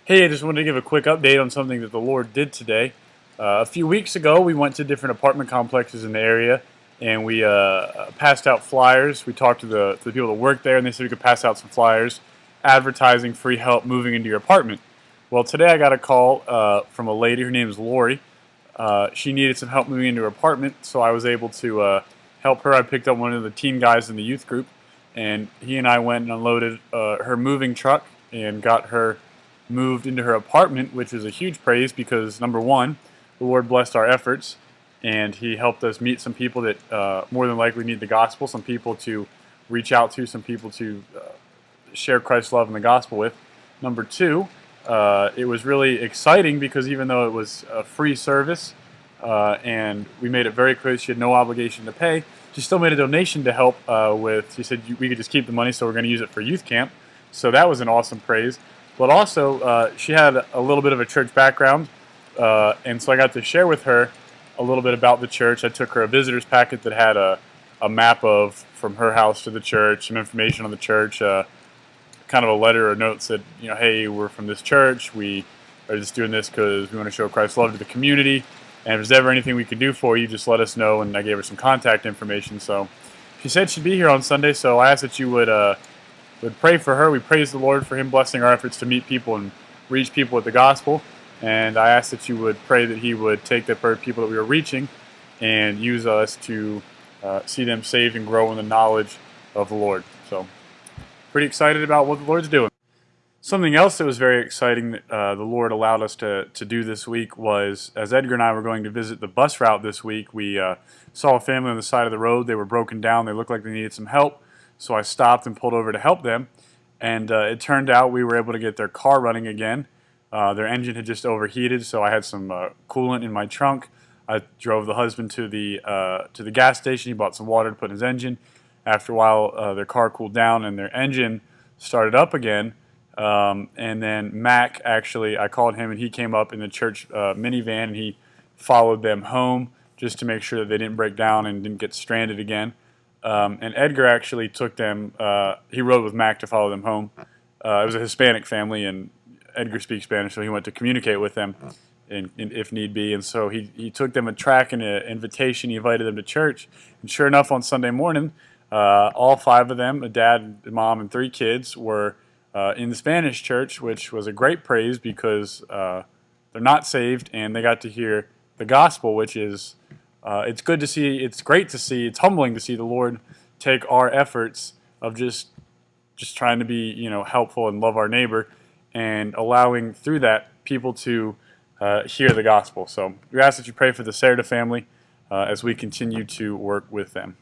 Hey, I just wanted to give a quick update on something that the Lord did today. A few weeks ago, we went to different apartment complexes in the area, and we passed out flyers. We talked to the people that work there, and they said we could pass out some flyers advertising free help moving into your apartment. Well, today I got a call from a lady. Her name is Lori. She needed some help moving into her apartment, so I was able to help her. I picked up one of the teen guys in the youth group, and he and I went and unloaded her moving truck and got her moved into her apartment, which is a huge praise because, number one, the Lord blessed our efforts, and He helped us meet some people that more than likely need the gospel, some people to reach out to, some people to share Christ's love and the gospel with. Number two, it was really exciting because even though it was a free service and we made it very clear she had no obligation to pay, she still made a donation to help with, she said we could just keep the money, so we're going to use it for youth camp. So that was an awesome praise. But also, she had a little bit of a church background, and so I got to share with her a little bit about the church. I took her a visitor's packet that had a map of from her house to the church, some information on the church, kind of a letter or note said, hey, we're from this church. We are just doing this because we want to show Christ's love to the community. And if there's ever anything we can do for you, just let us know. And I gave her some contact information. So she said she'd be here on Sunday, so I asked that you would pray for her. We praise the Lord for Him blessing our efforts to meet people and reach people with the gospel. And I asked that you would pray that He would take the people that we were reaching and use us to see them saved and grow in the knowledge of the Lord. So pretty excited about what the Lord's doing. Something else that was very exciting that the Lord allowed us to do this week was, as Edgar and I were going to visit the bus route this week, we saw a family on the side of the road. They were broken down. They looked like they needed some help. So I stopped and pulled over to help them. And it turned out we were able to get their car running again. Their engine had just overheated, so I had some coolant in my trunk. I drove the husband to the gas station. He bought some water to put in his engine. After a while, their car cooled down and their engine started up again. And then Mac, actually, I called him and he came up in the church minivan and he followed them home just to make sure that they didn't break down and didn't get stranded again. And Edgar actually took them, he rode with Mac to follow them home. It was a Hispanic family and Edgar speaks Spanish, so he went to communicate with them if need be. And so he took them a track and an invitation. He invited them to church. And sure enough, on Sunday morning, all five of them, a dad, a mom, and three kids, were in the Spanish church, which was a great praise because they're not saved and they got to hear the gospel, which is it's good to see. It's great to see. It's humbling to see the Lord take our efforts of just trying to be helpful and love our neighbor, and allowing through that people to hear the gospel. So we ask that you pray for the Serta family as we continue to work with them.